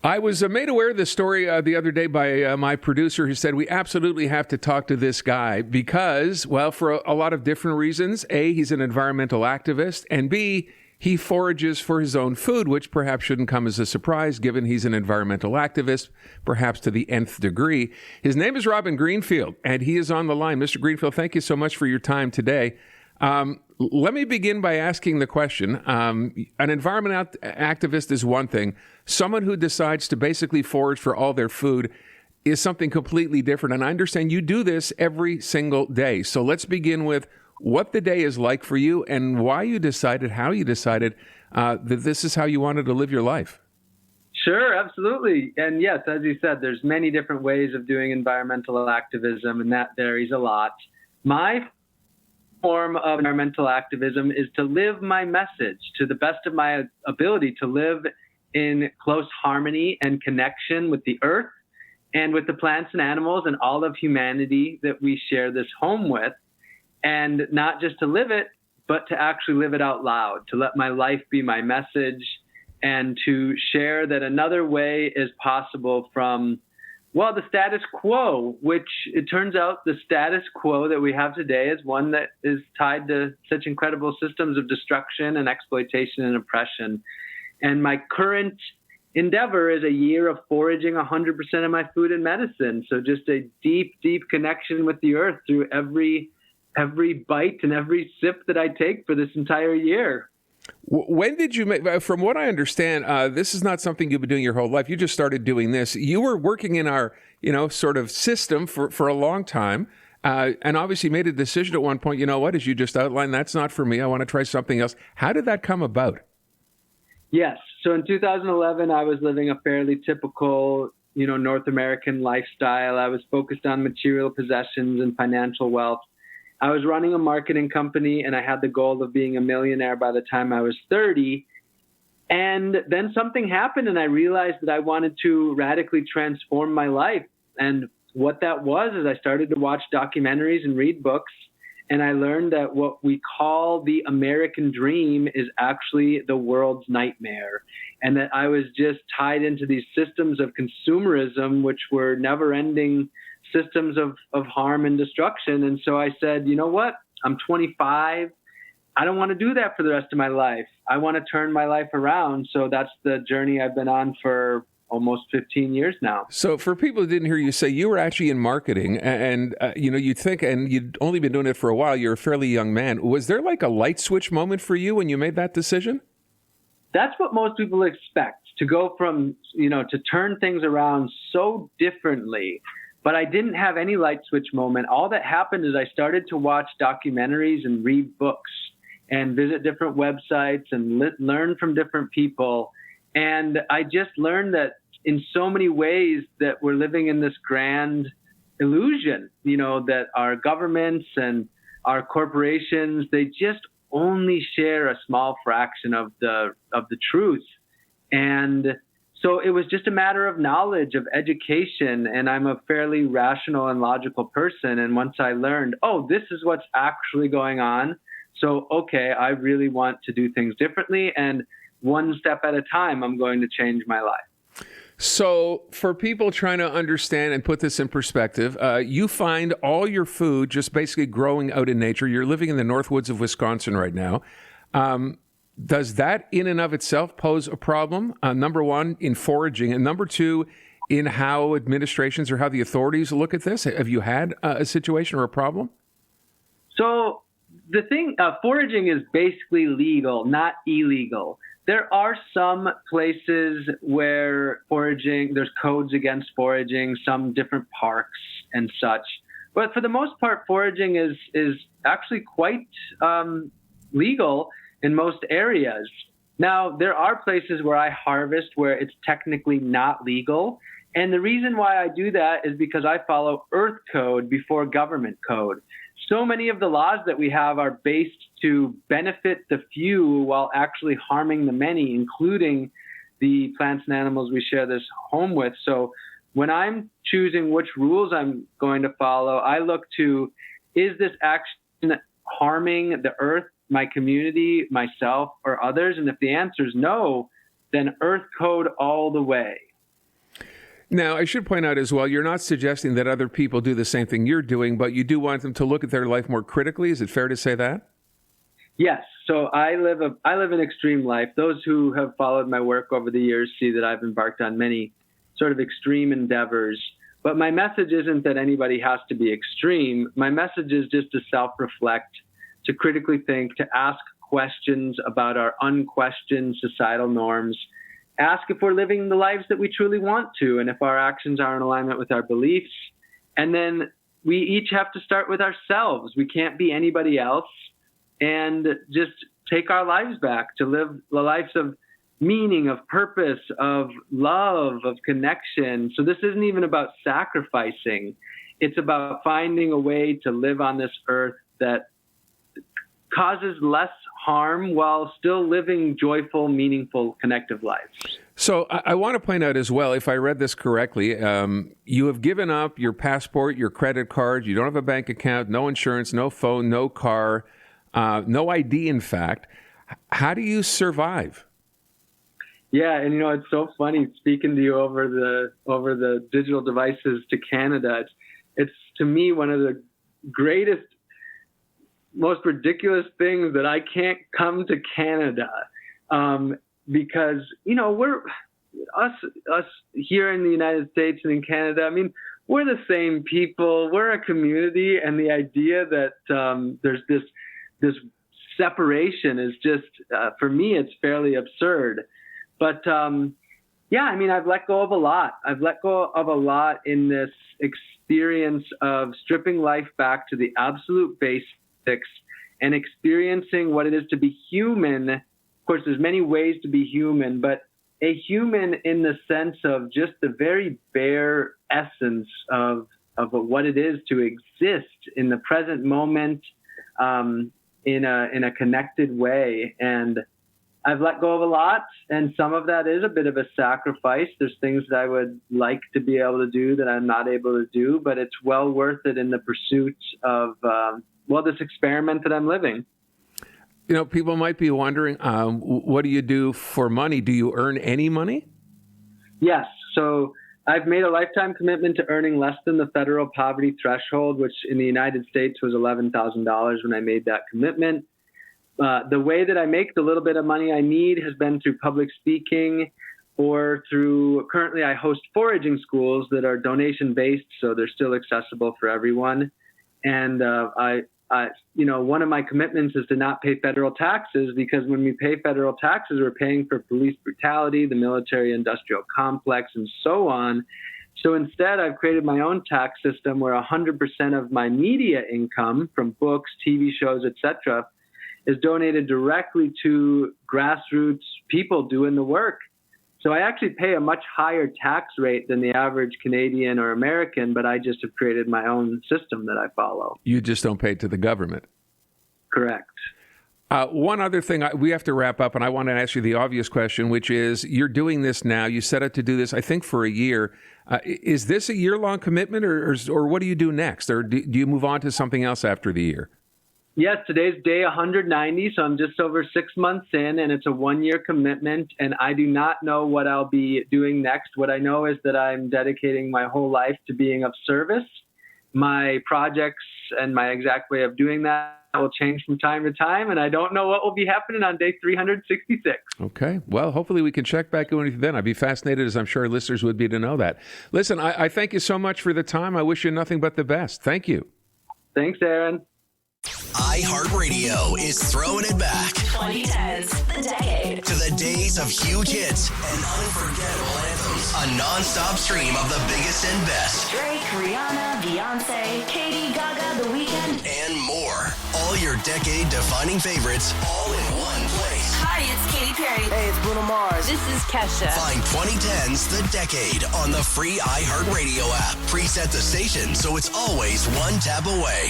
I was made aware of this story the other day by my producer who said we absolutely have to talk to this guy because, well, for a lot of different reasons. A, he's an environmental activist, and B, he forages for his own food, which perhaps shouldn't come as a surprise given he's an environmental activist, perhaps to the nth degree. His name is Robin Greenfield, and he is on the line. Mr. Greenfield, thank you so much for your time today. Let me begin by asking the question. An environmental activist is one thing. Someone who decides to basically forage for all their food is something completely different. And I understand you do this every single day. So let's begin with what the day is like for you and why you decided, how you decided that this is how you wanted to live your life. Sure, absolutely. And yes, as you said, there's many different ways of doing environmental activism, and that varies a lot. My form of environmental activism is to live my message to the best of my ability, to live in close harmony and connection with the earth and with the plants and animals and all of humanity that we share this home with. And not just to live it, but to actually live it out loud, to let my life be my message and to share that another way is possible from, well, the status quo, which it turns out the status quo that we have today is one that is tied to such incredible systems of destruction and exploitation and oppression. And my current endeavor is a year of foraging 100% of my food and medicine. So just a deep, deep connection with the earth through every bite and every sip that I take for this entire year. When did you make, from what I understand, this is not something you've been doing your whole life. You just started doing this. You were working in our, sort of system for a long time, and obviously made a decision at one point, you know what, as you just outlined, that's not for me. I want to try something else. How did that come about? Yes. So in 2011, I was living a fairly typical, North American lifestyle. I was focused on material possessions and financial wealth. I was running a marketing company, and I had the goal of being a millionaire by the time I was 30. And then something happened, and I realized that I wanted to radically transform my life. And what that was is I started to watch documentaries and read books, and I learned that what we call the American dream is actually the world's nightmare, and that I was just tied into these systems of consumerism, which were never-ending systems of harm and destruction. And so I said, you know what? I'm 25. I don't want to do that for the rest of my life. I want to turn my life around. So that's the journey I've been on for almost 15 years now. So for people who didn't hear you say, you were actually in marketing and, you'd think, and you'd only been doing it for a while, you're a fairly young man. Was there like a light switch moment for you when you made that decision? That's what most people expect, to go from, to turn things around so differently. But I didn't have any light switch moment. All that happened is I started to watch documentaries and read books and visit different websites and learn from different people. And I just learned that in so many ways that we're living in this grand illusion, that our governments and our corporations, they just only share a small fraction of the truth. And so it was just a matter of knowledge, of education, and I'm a fairly rational and logical person. And once I learned, this is what's actually going on, so, okay, I really want to do things differently, and one step at a time, I'm going to change my life. So for people trying to understand and put this in perspective, you find all your food just basically growing out in nature. You're living in the North Woods of Wisconsin right now. Does that in and of itself pose a problem? Number one, in foraging, and number two, in how administrations or how the authorities look at this? Have you had a situation or a problem? So the thing, foraging is basically legal, not illegal. There are some places where there's codes against foraging, some different parks and such. But for the most part, foraging is actually quite legal in most areas. Now, there are places where I harvest where it's technically not legal. And the reason why I do that is because I follow earth code before government code. So many of the laws that we have are based to benefit the few while actually harming the many, including the plants and animals we share this home with. So when I'm choosing which rules I'm going to follow, I look to, is this action harming the earth, my community, myself, or others? And if the answer is no, then earth code all the way. Now, I should point out as well, you're not suggesting that other people do the same thing you're doing, but you do want them to look at their life more critically. Is it fair to say that? Yes. So I live an extreme life. Those who have followed my work over the years see that I've embarked on many sort of extreme endeavors. But my message isn't that anybody has to be extreme. My message is just to self-reflect, to critically think, to ask questions about our unquestioned societal norms, ask if we're living the lives that we truly want to, and if our actions are in alignment with our beliefs. And then we each have to start with ourselves. We can't be anybody else, and just take our lives back to live the lives of meaning, of purpose, of love, of connection. So this isn't even about sacrificing. It's about finding a way to live on this earth that causes less harm while still living joyful, meaningful, connective lives. So I want to point out as well, if I read this correctly, you have given up your passport, your credit card, you don't have a bank account, no insurance, no phone, no car, no ID, in fact. How do you survive? Yeah, and it's so funny speaking to you over the digital devices to Canada. It's to me one of the greatest, most ridiculous things that I can't come to Canada, because we're us here in the United States and in Canada. I mean, we're the same people. We're a community, and the idea that there's this separation is just for me, it's fairly absurd. But yeah, I mean, I've let go of a lot. I've let go of a lot in this experience of stripping life back to the absolute basics and experiencing what it is to be human. Of course, there's many ways to be human, but a human in the sense of just the very bare essence of what it is to exist in the present moment, in a connected way. And I've let go of a lot, and some of that is a bit of a sacrifice. There's things that I would like to be able to do that I'm not able to do, but it's well worth it in the pursuit of, this experiment that I'm living. People might be wondering, what do you do for money? Do you earn any money? Yes. So I've made a lifetime commitment to earning less than the federal poverty threshold, which in the United States was $11,000 when I made that commitment. The way that I make the little bit of money I need has been through public speaking or currently I host foraging schools that are donation-based, so they're still accessible for everyone. And one of my commitments is to not pay federal taxes, because when we pay federal taxes, we're paying for police brutality, the military-industrial complex, and so on. So instead, I've created my own tax system where 100% of my media income from books, TV shows, etc., is donated directly to grassroots people doing the work. So I actually pay a much higher tax rate than the average Canadian or American, but I just have created my own system that I follow. You just don't pay to the government. Correct. One other thing, we have to wrap up, and I want to ask you the obvious question, which is, you're doing this now. You set out to do this, I think, for a year. Is this a year-long commitment, or what do you do next? Or do you move on to something else after the year? Yes, today's day 190, so I'm just over 6 months in, and it's a one-year commitment, and I do not know what I'll be doing next. What I know is that I'm dedicating my whole life to being of service. My projects and my exact way of doing that will change from time to time, and I don't know what will be happening on day 366. Okay. Well, hopefully we can check back in with you then. I'd be fascinated, as I'm sure our listeners would be, to know that. Listen, I thank you so much for the time. I wish you nothing but the best. Thank you. Thanks, Aaron. iHeartRadio is throwing it back. 2010s, the decade. To the days of huge hits and unforgettable anthems. A non-stop stream of the biggest and best. Drake, Rihanna, Beyonce, Katy, Gaga, The Weeknd, and more. All your decade-defining favorites, all in one place. Hi, it's Katy Perry. Hey, it's Bruno Mars. This is Kesha. Find 2010's The Decade on the free iHeartRadio app. Preset the station so it's always one tap away.